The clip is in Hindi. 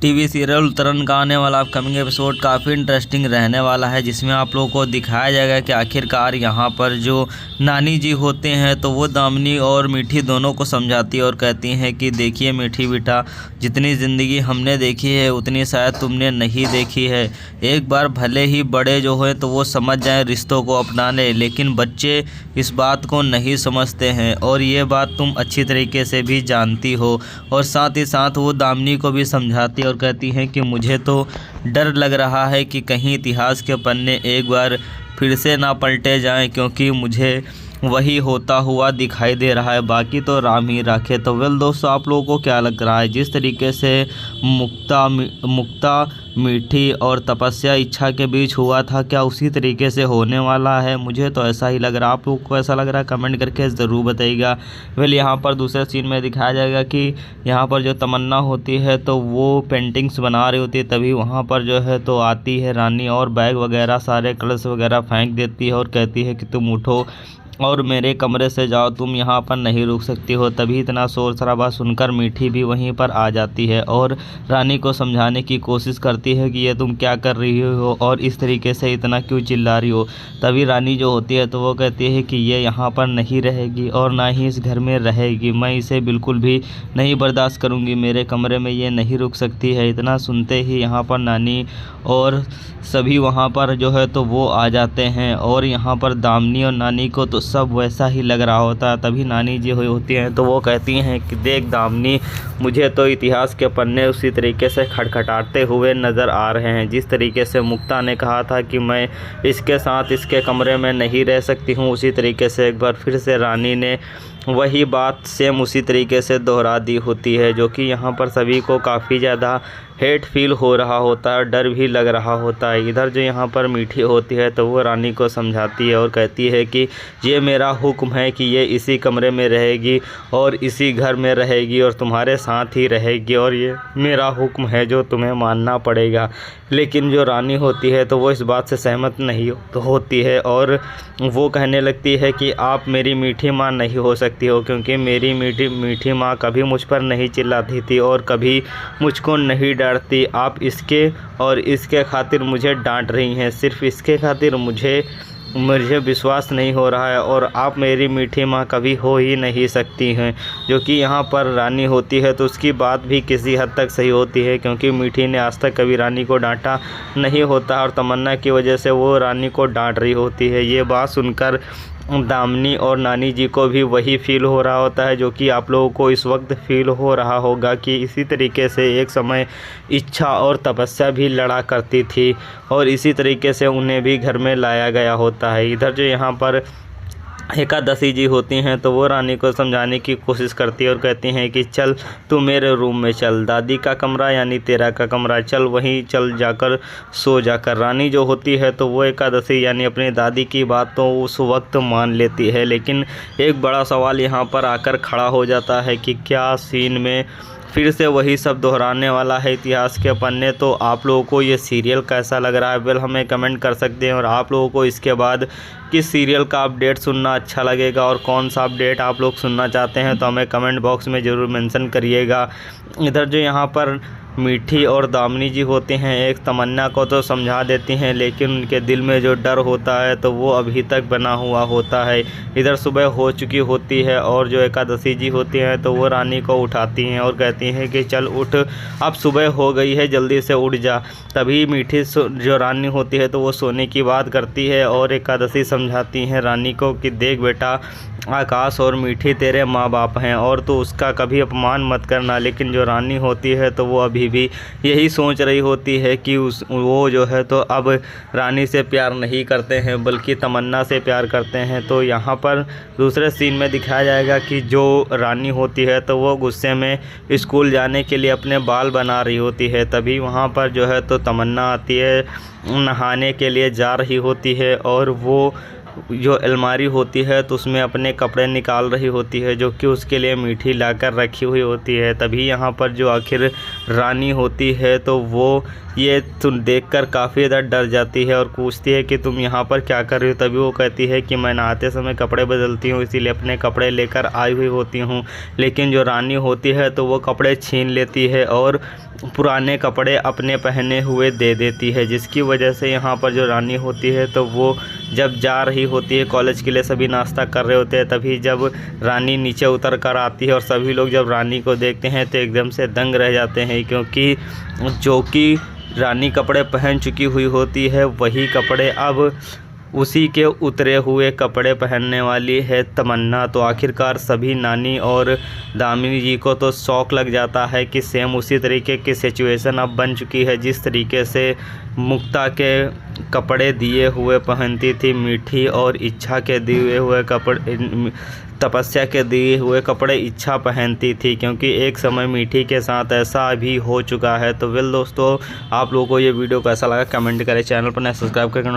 टीवी सीरियल उत्तरण का आने वाला अपकमिंग एपिसोड काफ़ी इंटरेस्टिंग रहने वाला है, जिसमें आप लोगों को दिखाया जाएगा कि आखिरकार यहाँ पर जो नानी जी होते हैं तो वो दामिनी और मीठी दोनों को समझाती है और कहती हैं कि देखिए मीठी बेटा, जितनी ज़िंदगी हमने देखी है उतनी शायद तुमने नहीं देखी है। एक बार भले ही बड़े जो हैं तो वो समझ जाएं रिश्तों को अपनाने, लेकिन बच्चे इस बात को नहीं समझते हैं और ये बात तुम अच्छी तरीके से भी जानती हो। और साथ ही साथ वो दामिनी को भी समझाती है और कहती हैं कि मुझे तो डर लग रहा है कि कहीं इतिहास के पन्ने एक बार फिर से ना पलटे जाएं, क्योंकि मुझे वही होता हुआ दिखाई दे रहा है। बाकी तो राम ही राखे। तो वेल दोस्तों, आप लोगों को क्या लग रहा है, जिस तरीके से मुक्ता मीठी और तपस्या इच्छा के बीच हुआ था, क्या उसी तरीके से होने वाला है? मुझे तो ऐसा ही लग रहा है। आप लोगों को ऐसा लग रहा है कमेंट करके ज़रूर बताइएगा। वेल यहाँ पर दूसरे सीन में दिखाया जाएगा कि यहाँ पर जो तमन्ना होती है तो वो पेंटिंग्स बना रही होती है, तभी वहाँ पर जो है तो आती है रानी और बैग वगैरह सारे कलर्स वगैरह फेंक देती है और कहती है कि तुम उठो और मेरे कमरे से जाओ, तुम यहाँ पर नहीं रुक सकती हो। तभी इतना शोर शराबा सुनकर मीठी भी वहीं पर आ जाती है और रानी को समझाने की कोशिश करती है कि ये तुम क्या कर रही हो और इस तरीके से इतना क्यों चिल्ला रही हो। तभी रानी जो होती है तो वो कहती है कि ये यहाँ पर नहीं रहेगी और ना ही इस घर में रहेगी, मैं इसे बिल्कुल भी नहीं बर्दाश्त करूँगी, मेरे कमरे में ये नहीं रुक सकती है। इतना सुनते ही यहाँ पर नानी और सभी वहाँ पर जो है तो वो आ जाते हैं और यहाँ पर दामिनी और नानी को तो सब वैसा ही लग रहा होता है। तभी नानी जी हुई होती हैं तो वो कहती हैं कि देख दामिनी, मुझे तो इतिहास के पन्ने उसी तरीके से खटखटाते हुए नज़र आ रहे हैं, जिस तरीके से मुक्ता ने कहा था कि मैं इसके साथ इसके कमरे में नहीं रह सकती हूँ, उसी तरीके से एक बार फिर से रानी ने वही बात सेम उसी तरीके से दोहरा दी होती है, जो कि यहाँ पर सभी को काफ़ी ज़्यादा हेट फील हो रहा होता है, डर भी लग रहा होता है। इधर जो यहाँ पर मीठी होती है तो वो रानी को समझाती है और कहती है कि ये मेरा हुक्म है कि ये इसी कमरे में रहेगी और इसी घर में रहेगी और तुम्हारे साथ ही रहेगी और ये मेरा हुक्म है जो तुम्हें मानना पड़ेगा। लेकिन जो रानी होती है तो वो इस बात से सहमत नहीं होती है और वो कहने लगती है कि आप मेरी मीठी माँ नहीं हो सकती हो, क्योंकि मेरी मीठी माँ कभी मुझ पर नहीं चिल्लाती थी और कभी मुझको नहीं डांटती। आप इसके और इसके खातिर मुझे डांट रही हैं, सिर्फ इसके खातिर मुझे विश्वास नहीं हो रहा है और आप मेरी मीठी माँ कभी हो ही नहीं सकती हैं। जो कि यहाँ पर रानी होती है तो उसकी बात भी किसी हद तक सही होती है, क्योंकि मीठी ने आज तक कभी रानी को डांटा नहीं होता और तमन्ना की वजह से वो रानी को डांट रही होती है। ये बात सुनकर दामिनी और नानी जी को भी वही फील हो रहा होता है जो कि आप लोगों को इस वक्त फील हो रहा होगा कि इसी तरीके से एक समय इच्छा और तपस्या भी लड़ा करती थी और इसी तरीके से उन्हें भी घर में लाया गया होता है। इधर जो यहाँ पर एकादशी जी होती हैं तो वो रानी को समझाने की कोशिश करती है और कहती हैं कि चल तू मेरे रूम में चल, दादी का कमरा यानी तेरा का कमरा, चल वहीं चल जाकर सो जाकर। रानी जो होती है तो वो एकादशी यानी अपनी दादी की बात तो उस वक्त मान लेती है, लेकिन एक बड़ा सवाल यहाँ पर आकर खड़ा हो जाता है कि क्या सीन में फिर से वही सब दोहराने वाला है इतिहास के पन्ने। तो आप लोगों को ये सीरियल कैसा लग रहा है, वेल हमें कमेंट कर सकते हैं। और आप लोगों को इसके बाद किस सीरियल का अपडेट सुनना अच्छा लगेगा और कौन सा अपडेट आप लोग सुनना चाहते हैं तो हमें कमेंट बॉक्स में ज़रूर मेंशन करिएगा। इधर जो यहाँ पर मीठी और दामिनी जी होते हैं एक तमन्ना को तो समझा देती हैं, लेकिन उनके दिल में जो डर होता है तो वो अभी तक बना हुआ होता है। इधर सुबह हो चुकी होती है और जो एकादशी जी होती हैं तो वो रानी को उठाती हैं और कहती हैं कि चल उठ, अब सुबह हो गई है, जल्दी से उठ जा। तभी मीठी जो रानी होती है तो वो सोने की बात करती है और एकादशी समझाती हैं रानी को कि देख बेटा, आकाश और मीठी तेरे माँ बाप हैं और तो उसका कभी अपमान मत करना। लेकिन जो रानी होती है तो वो अभी भी यही सोच रही होती है कि वो जो है तो अब रानी से प्यार नहीं करते हैं बल्कि तमन्ना से प्यार करते हैं। तो यहाँ पर दूसरे सीन में दिखाया जाएगा कि जो रानी होती है तो वो गुस्से में स्कूल जाने के लिए अपने बाल बना रही होती है। तभी वहाँ पर जो है तो तमन्ना आती है, नहाने के लिए जा रही होती है और वो जो अलमारी होती है तो उसमें अपने कपड़े निकाल रही होती है जो कि उसके लिए मीठी लाकर रखी हुई होती है। तभी यहाँ पर जो आखिर रानी होती है तो वो ये तुम देखकर काफ़ी ज़्यादा डर जाती है और पूछती है कि तुम यहाँ पर क्या कर रही हो। तभी वो कहती है कि मैं नहाते समय कपड़े बदलती हूँ, इसीलिए अपने कपड़े लेकर आई हुई होती हूँ। लेकिन जो रानी होती है तो वो कपड़े छीन लेती है और पुराने कपड़े अपने पहने हुए दे देती है, जिसकी वजह से यहाँ पर जो रानी होती है तो वो जब जा रही होती है कॉलेज के लिए, सभी नाश्ता कर रहे होते हैं, तभी जब रानी नीचे उतर कर आती है और सभी लोग जब रानी को देखते हैं तो एकदम से दंग रह जाते हैं, क्योंकि जो कि रानी कपड़े पहन चुकी हुई होती है वही कपड़े अब उसी के उतरे हुए कपड़े पहनने वाली है तमन्ना। तो आखिरकार सभी नानी और दामिनी जी को तो शौक लग जाता है कि सेम उसी तरीके की सिचुएशन अब बन चुकी है जिस तरीके से मुक्ता के कपड़े दिए हुए पहनती थी मीठी, और इच्छा के दिए हुए कपड़े, तपस्या के दिए हुए कपड़े इच्छा पहनती थी, क्योंकि एक समय मीठी के साथ ऐसा भी हो चुका है। तो वेल दोस्तों, आप लोगों को ये वीडियो कैसा लगा कमेंट करें, चैनल पर नए सब्सक्राइब करके